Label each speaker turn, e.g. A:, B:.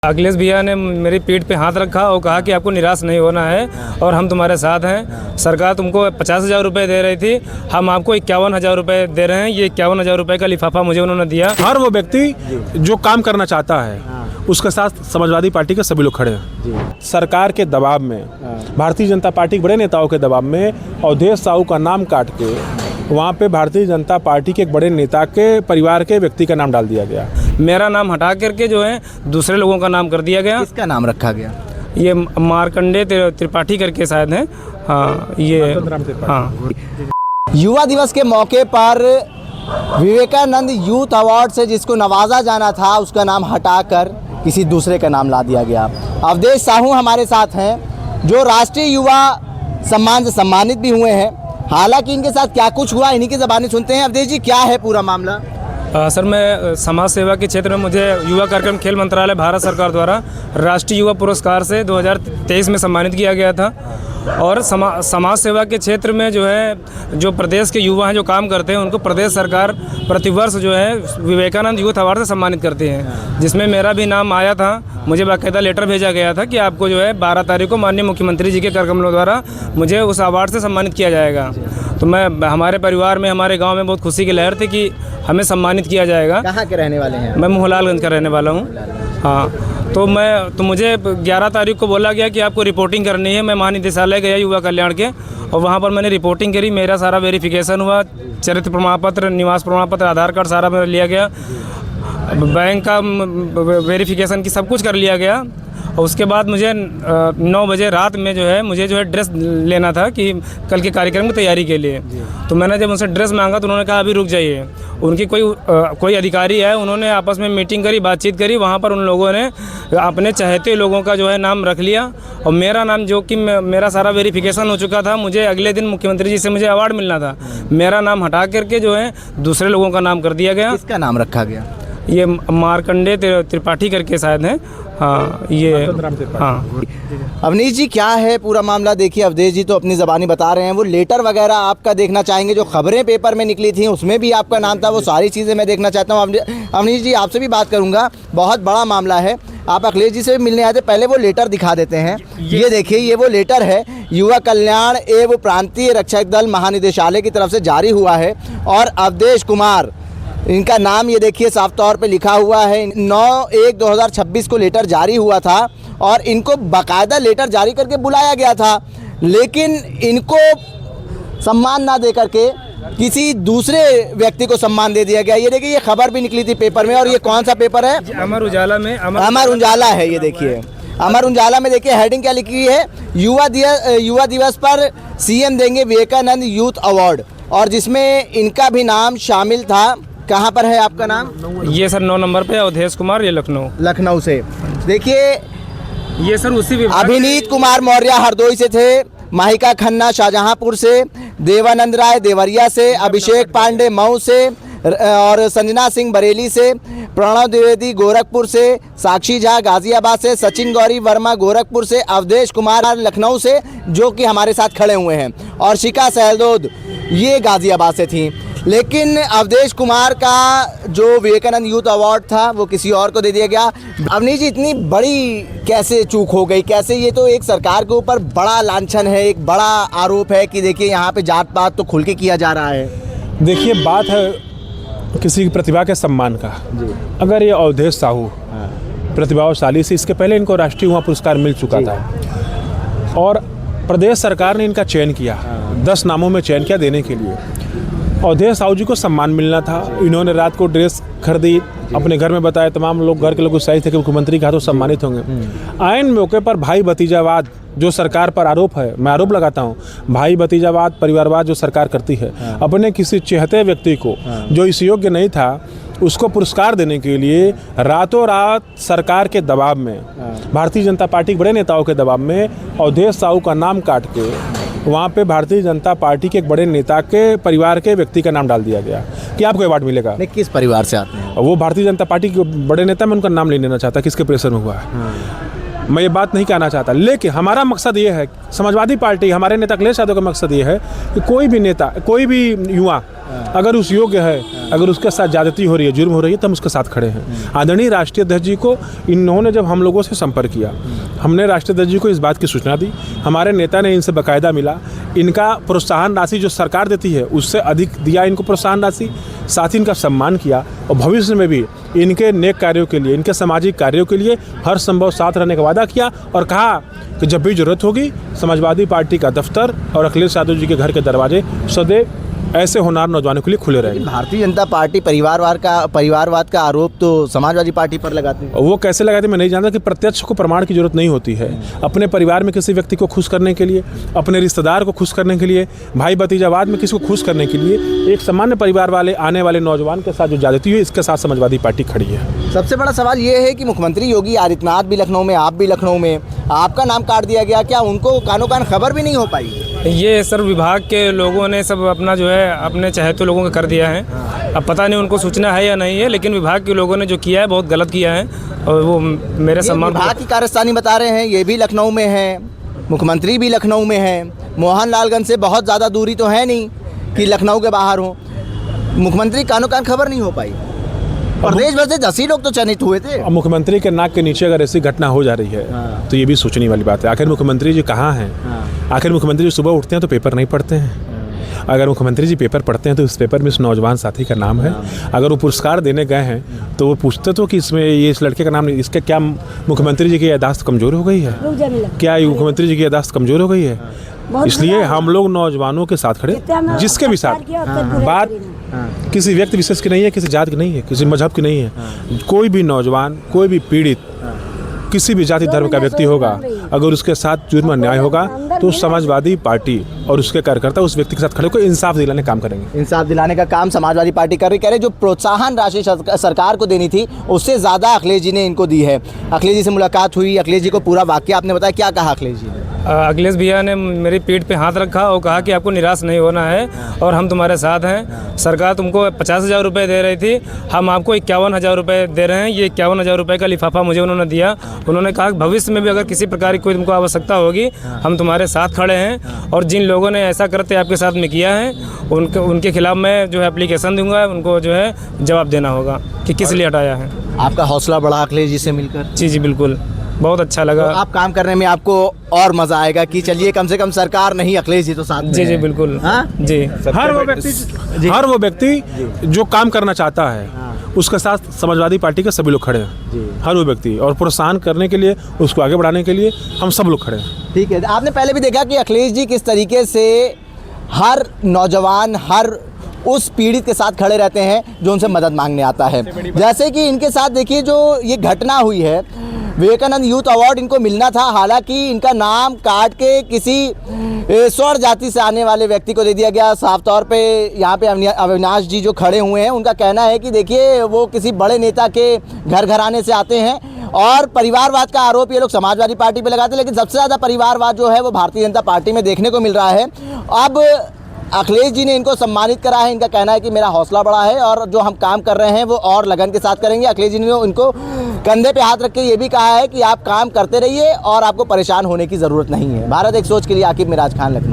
A: अखिलेश भैया ने मेरी पीठ पे हाथ रखा और कहा कि आपको निराश नहीं होना है और हम तुम्हारे साथ हैं। सरकार तुमको 50,000 रुपये दे रही थी, हम आपको 51,000 रुपये दे रहे हैं। ये 51,000 रुपये का लिफाफा मुझे उन्होंने दिया।
B: हर वो व्यक्ति जो काम करना चाहता है उसके साथ समाजवादी पार्टी के सभी लोग खड़े हैं। सरकार के दबाव में, भारतीय जनता पार्टी के बड़े नेताओं के दबाव में अवधेश साहू का नाम काट के वहाँ पे भारतीय जनता पार्टी के एक बड़े नेता के परिवार के व्यक्ति का नाम डाल दिया गया।
A: मेरा नाम हटा करके जो है दूसरे लोगों का नाम कर दिया गया।
C: किसका नाम रखा गया?
A: ये मार्कंडे त्रिपाठी करके शायद है। हाँ, ये हाँ।
C: युवा दिवस के मौके पर विवेकानंद यूथ अवार्ड से जिसको नवाजा जाना था उसका नाम हटाकर किसी दूसरे का नाम ला दिया गया। अवधेश साहू हमारे साथ हैं जो राष्ट्रीय युवा सम्मान से सम्मानित भी हुए हैं। हालांकि इनके साथ क्या कुछ हुआ इन्हीं की ज़बानी सुनते हैं। अवधेश जी, क्या है पूरा मामला?
A: सर, मैं समाज सेवा के क्षेत्र में मुझे युवा कार्यक्रम खेल मंत्रालय भारत सरकार द्वारा राष्ट्रीय युवा पुरस्कार से 2023 में सम्मानित किया गया था। और समाज सेवा के क्षेत्र में जो है जो प्रदेश के युवा हैं जो काम करते हैं उनको प्रदेश सरकार प्रतिवर्ष जो है विवेकानंद यूथ अवार्ड से सम्मानित करती है, जिसमें मेरा भी नाम आया था। मुझे बाकायदा लेटर भेजा गया था कि आपको जो है 12 तारीख को माननीय मुख्यमंत्री जी के कार्यक्रमों द्वारा मुझे उस अवार्ड से सम्मानित किया जाएगा। तो मैं हमारे परिवार में, हमारे गाँव में बहुत खुशी की लहर थी कि हमें सम्मानित किया जाएगा।
C: कहाँ के रहने वाले हैं?
A: मैं मोहनलालगंज का रहने वाला हूँ। हाँ, तो मुझे 11 तारीख को बोला गया कि आपको रिपोर्टिंग करनी है। मैं महानिदेशालय गया युवा कल्याण के और वहाँ पर मैंने रिपोर्टिंग करी। मेरा सारा वेरिफिकेशन हुआ, चरित्र प्रमाण पत्र, निवास प्रमाण पत्र, आधार कार्ड सारा मेरा लिया गया, बैंक का वेरिफिकेशन की सब कुछ कर लिया गया। और उसके बाद मुझे 9 बजे रात में जो है मुझे ड्रेस लेना था कि कल के कार्यक्रम की तैयारी के लिए। तो मैंने जब उनसे ड्रेस मांगा तो उन्होंने कहा अभी रुक जाइए। उनकी कोई अधिकारी है, उन्होंने आपस में मीटिंग करी, बातचीत करी। वहाँ पर उन लोगों ने अपने चहेते लोगों का जो है नाम रख लिया और मेरा नाम, जो कि मेरा सारा वेरिफिकेशन हो चुका था, मुझे अगले दिन मुख्यमंत्री जी से मुझे अवार्ड मिलना था, मेरा नाम हटा करके जो है दूसरे लोगों का नाम कर दिया गया।
C: किसका नाम रखा गया?
A: ये मार्कंडे त्रिपाठी करके शायद है। हाँ, ये हाँ।
C: अवनीश जी, क्या है पूरा मामला? देखिए, अवधेश जी तो अपनी ज़बानी बता रहे हैं। वो लेटर वगैरह आपका देखना चाहेंगे, जो खबरें पेपर में निकली थी उसमें भी आपका नाम था, वो सारी चीज़ें मैं देखना चाहता हूँ। अवनीश जी, आपसे भी बात करूँगा। बहुत बड़ा मामला है, आप अखिलेश जी से भी मिलने आए थे। पहले वो लेटर दिखा देते हैं। ये देखिए, ये वो लेटर है, युवा कल्याण एवं प्रांतीय रक्षक दल महानिदेशालय की तरफ से जारी हुआ है। और अवधेश कुमार इनका नाम ये देखिए साफ तौर पे लिखा हुआ है। 9/1/2026 को लेटर जारी हुआ था और इनको बाकायदा लेटर जारी करके बुलाया गया था, लेकिन इनको सम्मान ना दे करके किसी दूसरे व्यक्ति को सम्मान दे दिया गया। ये देखिए, ये खबर भी निकली थी पेपर में। और ये कौन सा पेपर है?
A: अमर उजाला में।
C: अमर उजाला है। ये देखिए, अमर उजाला में देखिए हेडिंग क्या लिखी है, युवा दिवस पर सीएम देंगे विवेकानंद यूथ अवार्ड, और जिसमें इनका भी नाम शामिल था। कहाँ पर है आपका नाम?
A: ये सर 9 नंबर पे अवधेश कुमार, ये लखनऊ
C: से। देखिए,
A: ये सर उसी
C: अभिनीत कुमार मौर्य हरदोई से थे, माहिका खन्ना शाहजहांपुर से, देवानंद राय देवरिया से, अभिषेक पांडे मऊ से और संजना सिंह बरेली से, प्रणव द्विवेदी गोरखपुर से, साक्षी झा गाजियाबाद से, सचिन गौरी वर्मा गोरखपुर से, अवधेश कुमार लखनऊ से जो कि हमारे साथ खड़े हुए हैं, और शिखा सहलदोद ये गाजियाबाद से थी। लेकिन अवधेश कुमार का जो विवेकानंद यूथ अवार्ड था वो किसी और को दे दिया गया। अवनीश जी, इतनी बड़ी कैसे चूक हो गई? कैसे? ये तो एक सरकार के ऊपर बड़ा लांछन है, एक बड़ा आरोप है कि देखिए यहाँ पे जात पात तो खुल के किया जा रहा है।
B: देखिए, बात है किसी की प्रतिभा के सम्मान का। अगर ये अवधेश साहू प्रतिभाशाली से, इसके पहले इनको राष्ट्रीय युवा पुरस्कार मिल चुका था और प्रदेश सरकार ने इनका चयन किया, 10 नामों में चयन किया देने के लिए। अवधेश साहू जी को सम्मान मिलना था। इन्होंने रात को ड्रेस खरीदी, अपने घर में बताया, तमाम लोग, घर के लोग उत्साहित थे कि मुख्यमंत्री के हाथों सम्मानित होंगे। आयन मौके पर भाई भतीजावाद जो सरकार पर आरोप है, मैं आरोप लगाता हूँ, भाई भतीजावाद परिवारवाद जो सरकार करती है, अपने किसी चहेते व्यक्ति को जो इस योग्य नहीं था उसको पुरस्कार देने के लिए रातों रात सरकार के दबाव में, भारतीय जनता पार्टी के बड़े नेताओं के दबाव में अवधेश साहू का नाम काट के वहाँ पे भारतीय जनता पार्टी के एक बड़े नेता के परिवार के व्यक्ति का नाम डाल दिया गया कि आपको अवार्ड मिलेगा।
C: किस परिवार से आते हैं?
B: वो भारतीय जनता पार्टी के बड़े नेता, मैं उनका नाम नहीं लेना चाहता, किसके प्रेशर में हुआ है। मैं ये बात नहीं कहना चाहता, लेकिन हमारा मकसद ये है, समाजवादी पार्टी, हमारे नेता अखिलेश यादव का मकसद ये है कि कोई भी नेता, कोई भी युवा अगर उस योग्य है, अगर उसके साथ ज्यादती हो रही है, जुर्म हो रही है, तो हम उसके साथ खड़े हैं। आदरणीय राष्ट्रीय अध्यक्ष जी को इन्होंने जब हम लोगों से संपर्क किया, हमने राष्ट्रीय अध्यक्ष जी को इस बात की सूचना दी, हमारे नेता ने इनसे बाकायदा मिला, इनका प्रोत्साहन राशि जो सरकार देती है उससे अधिक दिया इनको प्रोत्साहन राशि, साथ ही इनका सम्मान किया और भविष्य में भी इनके नेक कार्यों के लिए, इनके सामाजिक कार्यों के लिए हर संभव साथ रहने का वादा किया और कहा कि जब भी जरूरत होगी समाजवादी पार्टी का दफ्तर और अखिलेश यादव जी के घर के दरवाजे सदैव ऐसे होनहार नौजवानों के लिए खुले रहेंगे।
C: भारतीय जनता पार्टी परिवारवाद का आरोप तो समाजवादी पार्टी पर लगाती है।
B: वो कैसे लगाते मैं नहीं जानता कि प्रत्यक्ष को प्रमाण की जरूरत नहीं होती है। अपने परिवार में किसी व्यक्ति को खुश करने के लिए, अपने रिश्तेदार को खुश करने के लिए, भाई भतीजावाद में किसी को खुश करने के लिए एक सामान्य परिवार वाले आने वाले नौजवान के साथ जो ज्यादती हुई, इसके साथ समाजवादी पार्टी खड़ी है।
C: सबसे बड़ा सवाल ये है कि मुख्यमंत्री योगी आदित्यनाथ भी लखनऊ में, आप भी लखनऊ में, आपका नाम काट दिया गया, क्या उनको कानो कान खबर भी नहीं हो पाई?
A: ये सर विभाग के लोगों ने सब अपना जो है अपने चाहते लोगों का कर दिया है। अब पता नहीं उनको सूचना है या नहीं है, लेकिन विभाग के लोगों ने जो किया है बहुत गलत किया है और वो मेरे सम्मान।
C: विभाग की कारस्तानी बता रहे हैं, ये भी लखनऊ में है, मुख्यमंत्री भी लखनऊ में है, मोहनलालगंज से बहुत ज़्यादा दूरी तो है नहीं कि लखनऊ के बाहर हो, मुख्यमंत्री कानो कान खबर नहीं हो पाई। प्रदेश भर से 10 ही लोग तो चयनित हुए थे।
B: अब मुख्यमंत्री के नाक के नीचे अगर ऐसी घटना हो जा रही है तो ये भी सोचने वाली बात है। आखिर मुख्यमंत्री जी कहाँ हैं? आखिर मुख्यमंत्री जी सुबह उठते हैं तो पेपर नहीं पढ़ते हैं। अगर मुख्यमंत्री जी पेपर पढ़ते हैं तो उस पेपर में इस नौजवान साथी का नाम है। अगर वो पुरस्कार देने गए हैं तो वो पूछते तो कि इसमें ये इस लड़के का नाम नहीं, इसके क्या मुख्यमंत्री जी की याददाश्त कमज़ोर हो गई है? क्या मुख्यमंत्री जी की याददाश्त कमज़ोर हो गई है? इसलिए हम लोग नौजवानों के साथ खड़े, जिसके भी साथ बात किसी व्यक्ति विशेष की नहीं है, किसी जात की नहीं है, किसी मजहब की नहीं है। कोई भी नौजवान, कोई भी पीड़ित, किसी भी जाति धर्म का व्यक्ति होगा, अगर उसके साथ जुर्म अन्याय होगा तो समाजवादी पार्टी और उसके कार्यकर्ता उस व्यक्ति के साथ खड़े होकर इंसाफ दिलाने काम करेंगे।
C: इंसाफ दिलाने का काम समाजवादी पार्टी कर रही। कह रहे जो प्रोत्साहन राशि सरकार को देनी थी उससे ज़्यादा अखिलेश जी ने इनको दी है। अखिलेश जी से मुलाकात हुई, अखिलेश जी को पूरा वाक्य आपने बताया, क्या कहा अखिलेश जी ने?
A: अखिलेश भैया ने मेरी पीठ पे हाथ रखा और कहा कि आपको निराश नहीं होना है और हम तुम्हारे साथ हैं। सरकार तुमको 50,000 रुपये दे रही थी, हम आपको 51,000 रुपये दे रहे हैं। ये 51,000 रुपये का लिफाफा मुझे उन्होंने दिया। उन्होंने कहा कि भविष्य में भी अगर किसी प्रकार की कोई तुमको आवश्यकता होगी हम तुम्हारे साथ खड़े हैं। और जिन लोगों ने ऐसा करते आपके साथ में किया है उनके खिलाफ मैं जो है एप्लीकेशन दूंगा, उनको जो है जवाब देना होगा कि किस लिए हटाया है।
C: आपका हौसला बढ़ा अखिलेश जी से मिलकर?
A: जी बिल्कुल, बहुत अच्छा लगा।
C: तो आप काम करने में आपको और मजा आएगा कि चलिए कम से कम सरकार नहीं, अखिलेश जी तो साथ में।
A: जी बिल्कुल। हाँ जी।
B: हर वो व्यक्ति जो काम करना चाहता है उसके साथ समाजवादी पार्टी के सभी लोग खड़े हैं। हर वो व्यक्ति, और प्रोत्साहन करने के लिए, उसको आगे बढ़ाने के लिए हम सब लोग खड़े हैं।
C: ठीक है, आपने पहले भी देखा कि अखिलेश जी किस तरीके से हर नौजवान, हर उस पीड़ित के साथ खड़े रहते हैं जो उनसे मदद मांगने आता है। जैसे कि इनके साथ देखिए जो ये घटना हुई है, विवेकानंद यूथ अवार्ड इनको मिलना था, हालांकि इनका नाम काट के किसी स्वर्ण जाति से आने वाले व्यक्ति को दे दिया गया। साफ तौर पे यहाँ पे अविनाश जी जो खड़े हुए हैं उनका कहना है कि देखिए वो किसी बड़े नेता के घर घराने से आते हैं और परिवारवाद का आरोप ये लोग समाजवादी पार्टी पे लगाते हैं, लेकिन सबसे ज़्यादा परिवारवाद जो है वो भारतीय जनता पार्टी में देखने को मिल रहा है। अब अखिलेश जी ने इनको सम्मानित करा है। इनका कहना है कि मेरा हौसला बढ़ा है और जो हम काम कर रहे हैं वो और लगन के साथ करेंगे। अखिलेश जी ने इनको कंधे पे हाथ रख के ये भी कहा है कि आप काम करते रहिए और आपको परेशान होने की ज़रूरत नहीं है। भारत एक सोच के लिए आकिब मिराज खान, लखनऊ।